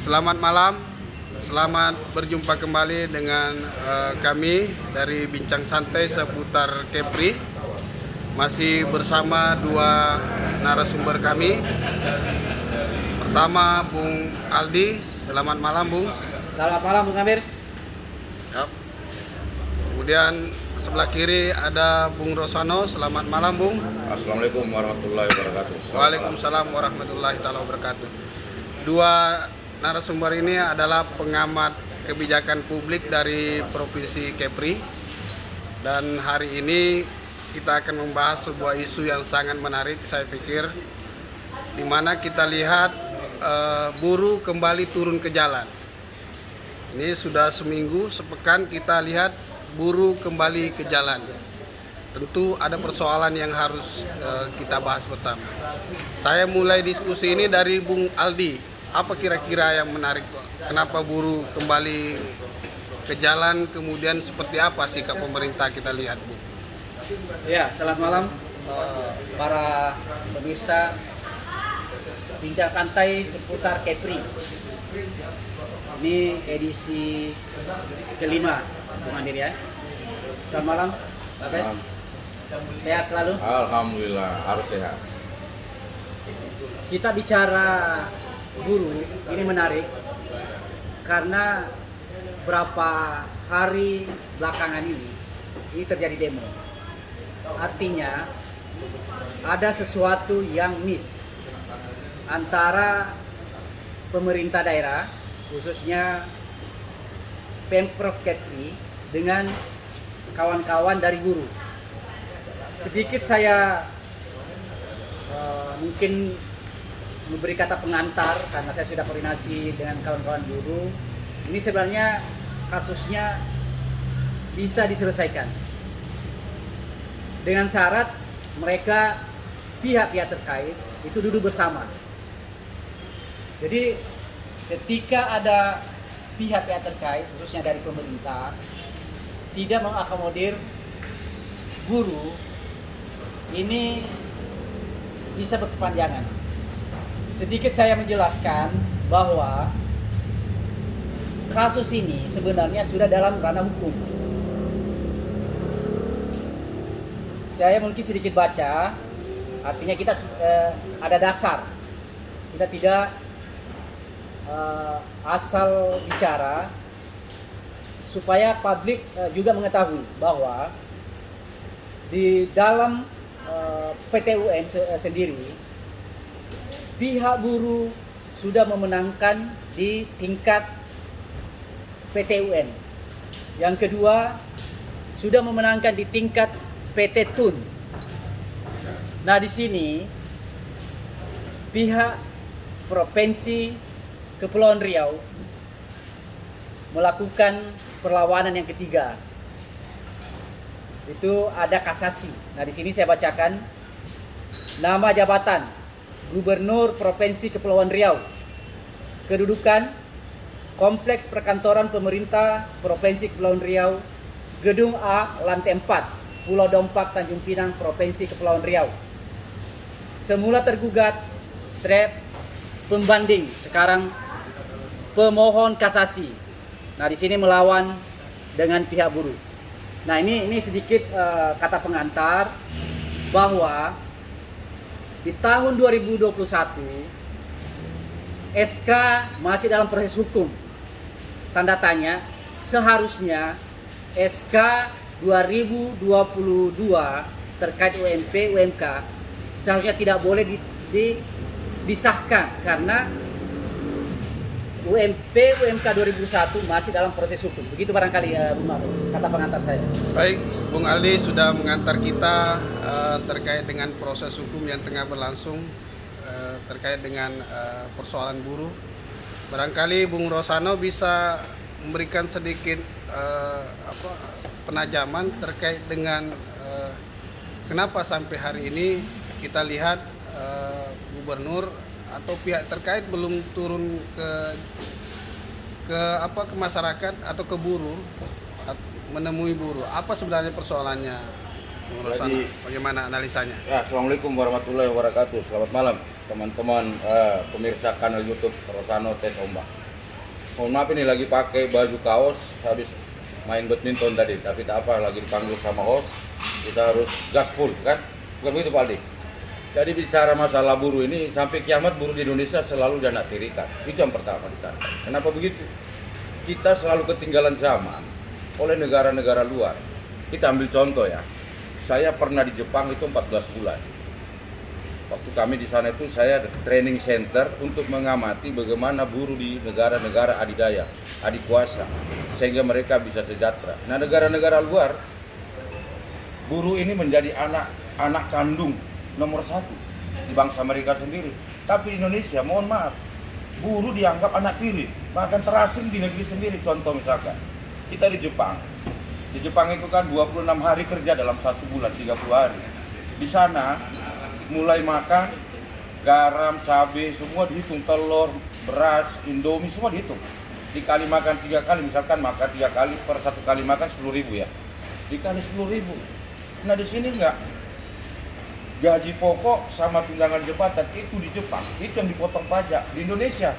Selamat malam, selamat berjumpa kembali dengan kami dari Bincang Santai seputar Kepri. Masih bersama dua narasumber kami. Pertama, Bung Aldi. Selamat malam, Bung. Selamat malam, Bung Amir. Yap. Kemudian sebelah kiri ada Bung Rosano. Selamat malam, Bung. Assalamualaikum warahmatullahi wabarakatuh. Waalaikumsalam warahmatullahi wabarakatuh. Dua narasumber ini adalah pengamat kebijakan publik dari Provinsi Kepri. Dan hari ini kita akan membahas sebuah isu yang sangat menarik, saya pikir, di mana kita lihat buruh kembali turun ke jalan. Ini sudah seminggu, sepekan kita lihat buruh kembali ke jalan. Tentu ada persoalan yang harus kita bahas bersama. Saya mulai diskusi ini dari Bung Aldi. Apa kira-kira yang menarik? Kenapa buruh kembali ke jalan? Kemudian seperti apa sikap pemerintah kita lihat, Bu? Ya, selamat malam para pemirsa Bincang Santai seputar Kepri. Ini edisi kelima, Bung Andir ya. Selamat malam, Pak Pes. Sehat selalu? Alhamdulillah, harus sehat. Kita bicara buruh, ini menarik karena berapa hari belakangan ini terjadi demo. Artinya ada sesuatu yang miss antara pemerintah daerah, khususnya Pemprov Kepri, dengan kawan-kawan dari buruh. Sedikit saya mungkin memberi kata pengantar karena saya sudah koordinasi dengan kawan-kawan buruh. Ini sebenarnya kasusnya bisa diselesaikan dengan syarat mereka pihak-pihak terkait itu duduk bersama. Jadi ketika ada pihak-pihak terkait, khususnya dari pemerintah, tidak mengakomodir buruh, ini bisa berkepanjangan. Sedikit saya menjelaskan bahwa kasus ini sebenarnya sudah dalam ranah hukum. Saya mungkin sedikit baca, artinya kita ada dasar. Kita tidak asal bicara, supaya publik juga mengetahui bahwa di dalam PT UN sendiri, pihak buruh sudah memenangkan di tingkat PT UN. Yang kedua, sudah memenangkan di tingkat PT TUN. Nah, di sini pihak Provinsi Kepulauan Riau melakukan perlawanan yang ketiga. Itu ada kasasi. Nah, di sini saya bacakan nama jabatan Gubernur Provinsi Kepulauan Riau. Kedudukan Kompleks Perkantoran Pemerintah Provinsi Kepulauan Riau, Gedung A, Lantai 4, Pulau Dompak, Tanjung Pinang, Provinsi Kepulauan Riau. Semula tergugat, strep, pembanding, sekarang pemohon kasasi. Nah, di sini melawan dengan pihak buruh. Nah, ini sedikit kata pengantar bahwa di tahun 2021 SK masih dalam proses hukum. Tanda tanya, seharusnya SK 2022 terkait UMP, UMK seharusnya tidak boleh disahkan karena UMP, UMK 2001 masih dalam proses hukum. Begitu barangkali Bung Mato, kata pengantar saya. Baik, Bung Aldi sudah mengantar kita terkait dengan proses hukum yang tengah berlangsung terkait dengan persoalan buruh. Barangkali Bung Rosano bisa memberikan sedikit penajaman terkait dengan kenapa sampai hari ini kita lihat gubernur atau pihak terkait belum turun ke masyarakat atau ke buruh, menemui buruh. Apa sebenarnya persoalannya, Bung Rosano? Bagaimana analisanya? Ya, Assalamualaikum warahmatullahi wabarakatuh. Selamat malam teman-teman pemirsa kanal YouTube Rosano Tes Ombak. Mohon maaf ini lagi pakai baju kaos habis main badminton tadi, tapi tak apa, lagi dipanggil sama host, kita harus gas full kan? Bukan begitu Pak Aldi? Jadi bicara masalah buruh ini, sampai kiamat buruh di Indonesia selalu danaktirikan. Itu yang pertama dikatakan. Kenapa begitu? Kita selalu ketinggalan zaman oleh negara-negara luar. Kita ambil contoh ya, saya pernah di Jepang itu 14 bulan. Waktu kami di sana itu saya ada training center untuk mengamati bagaimana buruh di negara-negara adidaya, adikuasa, sehingga mereka bisa sejahtera. Nah, negara-negara luar, buruh ini menjadi anak kandung nomor 1 di bangsa mereka sendiri. Tapi di Indonesia, mohon maaf, buruh dianggap anak tiri, bahkan terasing di negeri sendiri. Contoh misalkan, kita di Jepang. Di Jepang itu kan 26 hari kerja dalam 1 bulan, 30 hari. Di sana mulai makan, garam, cabai, semua dihitung, telur, beras, indomie, semua dihitung. Dikali makan 3 kali, misalkan makan 3 kali, per 1 kali makan 10.000 ya. Dikali 10.000. Nah di sini enggak. Gaji pokok sama tunjangan jabatan itu di Jepang, itu yang dipotong pajak. Di Indonesia,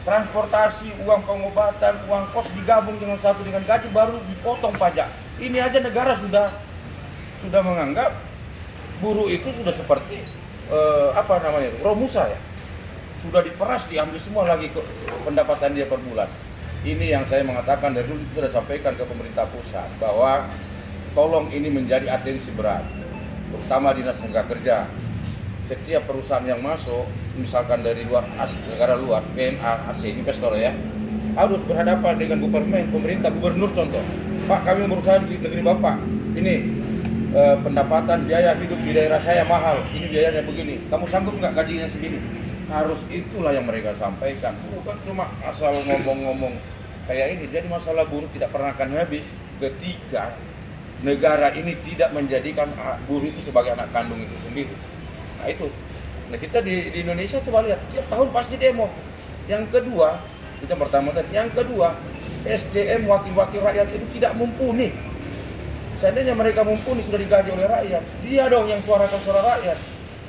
transportasi, uang pengobatan, uang kos digabung dengan satu dengan gaji baru dipotong pajak. Ini aja negara sudah menganggap buruh itu sudah seperti Romusa ya, sudah diperas, diambil semua lagi ke pendapatan dia per bulan. Ini yang saya mengatakan dari dulu, sudah sampaikan ke pemerintah pusat bahwa tolong ini menjadi atensi berat, terutama dinas tenaga kerja. Setiap perusahaan yang masuk, misalkan dari luar, negara luar, PNA, asing, investor ya, harus berhadapan dengan pemerintah, gubernur contoh. Pak, kami berusaha di negeri Bapak, ini pendapatan biaya hidup di daerah saya mahal, ini biayanya begini, kamu sanggup nggak gajinya segini? Harus itulah yang mereka sampaikan, bukan cuma asal ngomong-ngomong kayak ini. Jadi masalah buruh tidak pernah akan habis ketika negara ini tidak menjadikan buruh itu sebagai anak kandung itu sendiri. Nah itu, nah kita di Indonesia coba lihat, tiap tahun pasti demo. Yang kedua, itu yang pertama tadi, yang kedua, SDM wakil-wakil rakyat itu tidak mumpuni. Seandainya mereka mumpuni, sudah digaji oleh rakyat, dia dong yang suarakan suara rakyat,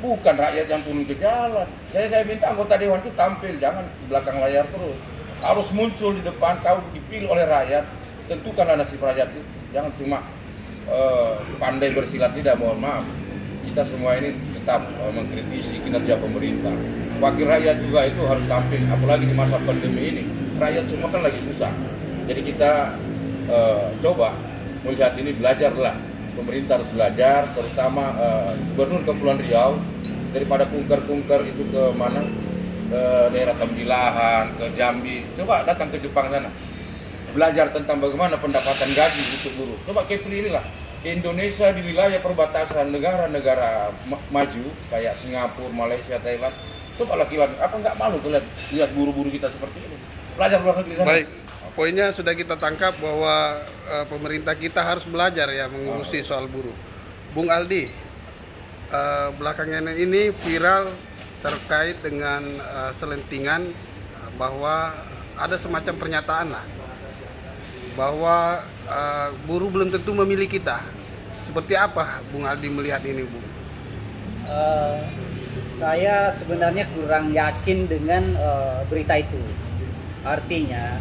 bukan rakyat yang turun ke jalan. Saya minta anggota dewan itu tampil, jangan di belakang layar terus, harus muncul di depan. Kau dipilih oleh rakyat, tentukanlah nasib rakyat itu. Jangan cuma pandai bersilat lidah. Mohon maaf, kita semua ini tetap mengkritisi kinerja pemerintah. Wakil rakyat juga itu harus tampil, apalagi di masa pandemi ini, rakyat semua kan lagi susah. Jadi kita coba melihat ini, belajarlah, pemerintah harus belajar, terutama Gubernur Kepulauan Riau, daripada kunker-kunker itu ke mana, ke daerah Tembilahan, ke Jambi, coba datang ke Jepang sana, belajar tentang bagaimana pendapatan gaji untuk buruh. Coba Kepri inilah, Indonesia di wilayah perbatasan negara-negara maju kayak Singapura, Malaysia, Thailand, coba lagi apa nggak malu tuh lihat buruh-buruh kita seperti ini, belajar luar negeri sana. Baik. Poinnya sudah kita tangkap bahwa pemerintah kita harus belajar ya mengurusi soal buruh. Bung Aldi, belakangan ini viral terkait dengan selentingan bahwa ada semacam pernyataan lah bahwa buruh belum tentu memilih kita. Seperti apa Bung Aldi melihat ini, Bung? Saya sebenarnya kurang yakin dengan berita itu. Artinya,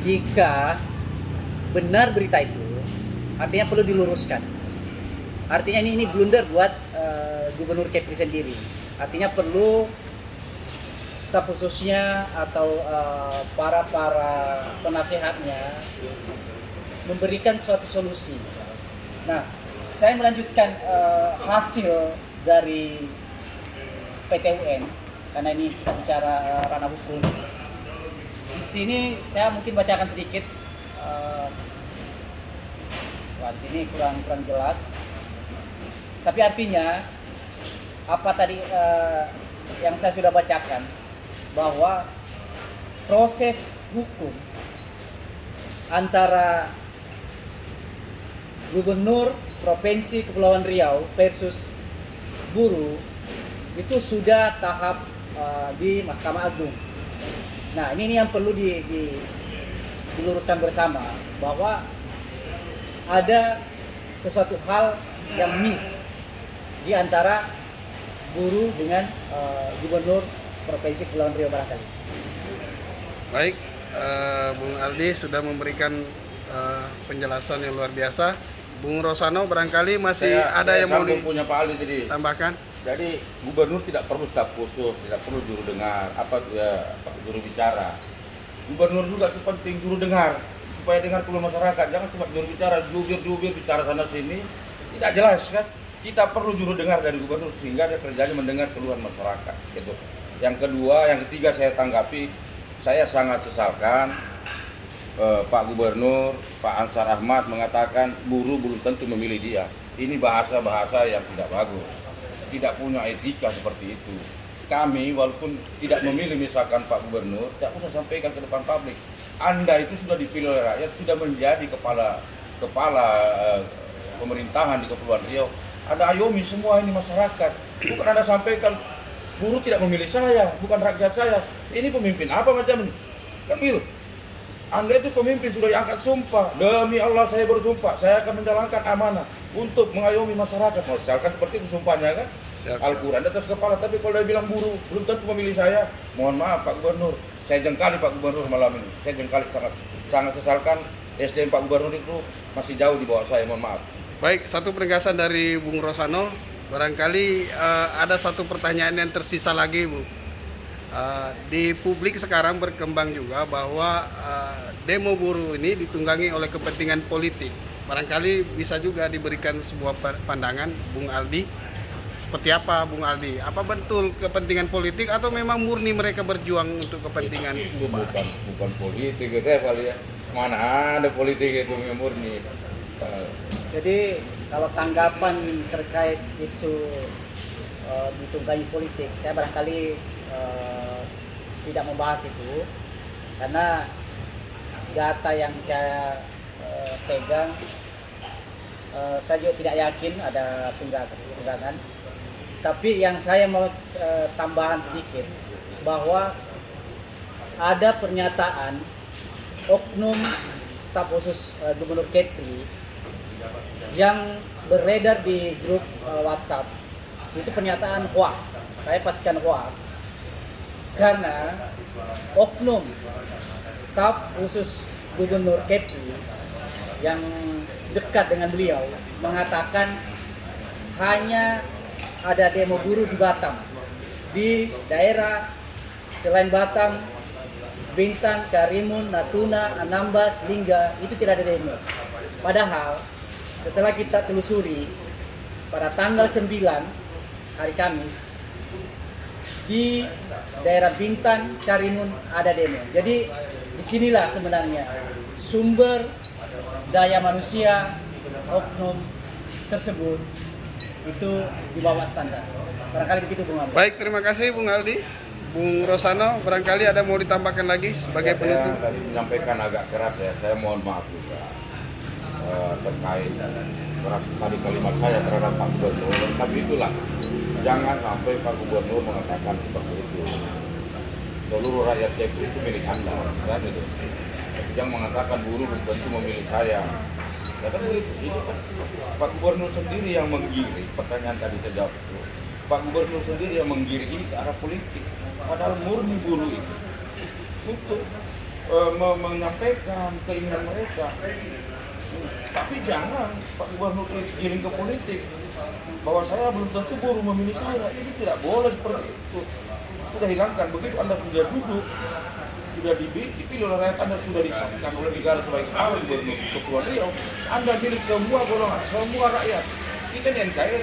jika benar berita itu, artinya perlu diluruskan. Artinya ini blunder buat Gubernur Kepri sendiri. Artinya perlu staf khususnya atau para penasehatnya memberikan suatu solusi. Nah, saya melanjutkan hasil dari PT UN, karena ini kita bicara ranah hukum. Di sini saya mungkin bacakan sedikit. Di sini kurang jelas. Tapi artinya apa tadi yang saya sudah bacakan, bahwa proses hukum antara Gubernur Provinsi Kepulauan Riau versus buruh itu sudah tahap di Mahkamah Agung. Nah, ini yang perlu diluruskan bersama, bahwa ada sesuatu hal yang miss di antara buruh dengan Gubernur Provinsi Kepulauan Riau barangkali. Baik, Bung Aldi sudah memberikan penjelasan yang luar biasa. Bung Rosano barangkali masih ada yang mau punya Pak Aldi tadi. ditambahkan. Jadi gubernur tidak perlu staf khusus, tidak perlu juru dengar, juru bicara. Gubernur juga itu penting juru dengar, supaya dengar keluhan masyarakat. Jangan cuma juru bicara, jubir bicara sana sini, tidak jelas kan. Kita perlu juru dengar dari gubernur sehingga dia kerjanya mendengar keluhan masyarakat. Gitu. Yang kedua, yang ketiga saya tanggapi, saya sangat sesalkan Pak Gubernur, Pak Ansar Ahmad mengatakan buruh belum tentu memilih dia. Ini bahasa-bahasa yang tidak bagus, tidak punya etika seperti itu. Kami walaupun tidak memilih misalkan Pak Gubernur, tidak usah sampaikan ke depan publik. Anda itu sudah dipilih oleh rakyat, sudah menjadi kepala pemerintahan di Kepulauan Riau. Anda ayomi semua ini masyarakat. Bukan Anda sampaikan buruh tidak memilih saya, bukan rakyat saya. Ini pemimpin apa macam ini? Kan gitu. Anda itu pemimpin sudah diangkat sumpah. Demi Allah saya bersumpah, saya akan menjalankan amanah untuk mengayomi masyarakat. Misalkan seperti itu sumpahnya kan? Al-Quran di atas kepala. Tapi kalau dia bilang buruh belum tentu memilih saya, mohon maaf Pak Gubernur. Saya jengkali Pak Gubernur malam ini. Saya jengkali, sangat sesalkan SDM Pak Gubernur itu masih jauh di bawah saya, mohon maaf. Baik, satu penegasan dari Bung Rosano. Barangkali ada satu pertanyaan yang tersisa lagi, Bu. Di publik sekarang berkembang juga bahwa demo buruh ini ditunggangi oleh kepentingan politik. Barangkali bisa juga diberikan sebuah pandangan, Bung Aldi. Seperti apa, Bung Aldi? Apa betul kepentingan politik atau memang murni mereka berjuang untuk kepentingan itu bukan politik gitu ya kali ya. Mana ada politik itu yang murni. Jadi kalau tanggapan terkait isu ditunggangi politik, saya barangkali tidak membahas itu karena data yang saya pegang, saya juga tidak yakin ada tunggangan. Tapi yang saya mau tambahan sedikit bahwa ada pernyataan oknum staf khusus Gubernur Kepri yang beredar di grup WhatsApp. Itu pernyataan hoax. Saya pastikan hoax. Karena oknum staf khusus Gubernur Kepri yang dekat dengan beliau mengatakan hanya ada demo buruh di Batam. Di daerah selain Batam, Bintan, Karimun, Natuna, Anambas, Lingga itu tidak ada demo. Padahal setelah kita telusuri pada tanggal 9 hari Kamis di daerah Bintan, Karimun ada demo. Jadi disinilah sebenarnya sumber daya manusia oknum tersebut itu di bawah standar. Barangkali begitu Bung Aldi. Baik, terima kasih Bung Aldi. Bung Rosano, barangkali ada mau ditambahkan lagi sebagai penutup. Saya tadi menyampaikan agak keras ya, saya mohon maaf juga terkait keras tadi kalimat saya terhadap Pak Gubernur. Tapi itulah, jangan sampai Pak Gubernur mengatakan seperti itu. Seluruh rakyat Kepri itu milik Anda, kan itu. Jangan mengatakan buruh belum tentu memilih saya. Ya kan itu kan Pak Gubernur sendiri yang menggiring. Pertanyaan tadi saya jawab itu. Pak Gubernur sendiri yang menggiring ini ke arah politik. Padahal murni buruh itu untuk menyampaikan keinginan mereka. Tapi jangan Pak Gubernur giring ke politik bahwa saya belum tentu buruh memilih saya. Ini tidak boleh seperti itu. Sudah hilangkan. Begitu Anda sudah duduk, sudah dipilih oleh rakyat, Anda sudah disahkan oleh negara sebagai kepala Gubernur Kepulauan Riau, Anda pilih semua golongan, semua rakyat. Kita di NKRI.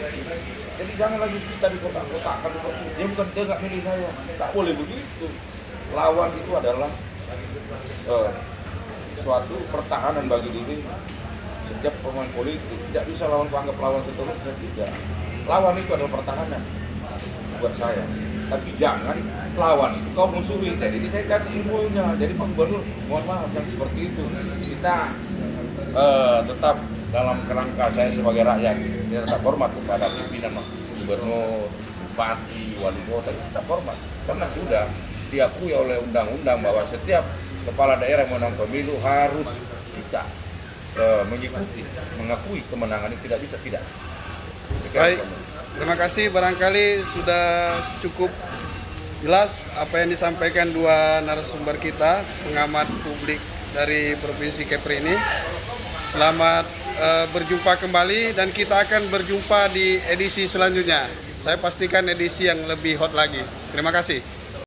Jadi jangan lagi kita di kotak-kotakan seperti itu. Dia nggak milih saya. Tak boleh begitu. Lawan itu adalah suatu pertahanan bagi diri setiap pemain politik. Tidak bisa lawan anggap lawan seterusnya, tidak. Lawan itu adalah pertahanan buat saya. Tapi jangan lawan itu kau musuhin. Jadi saya kasih ilmunya. Jadi Pak Gubernur, mohon maaf yang seperti itu. Kita tetap dalam kerangka saya sebagai rakyat, kita tetap hormat kepada pimpinan Gubernur, Bupati, Wali Kota, kita hormat. Karena sudah diakui oleh undang-undang bahwa setiap kepala daerah yang menang pemilu harus kita mengakui kemenangan itu, tidak bisa tidak. Baik, terima kasih. Barangkali sudah cukup Jelas apa yang disampaikan dua narasumber kita, pengamat publik dari Provinsi Kepri ini. Selamat berjumpa kembali dan kita akan berjumpa di edisi selanjutnya. Saya pastikan edisi yang lebih hot lagi. Terima kasih.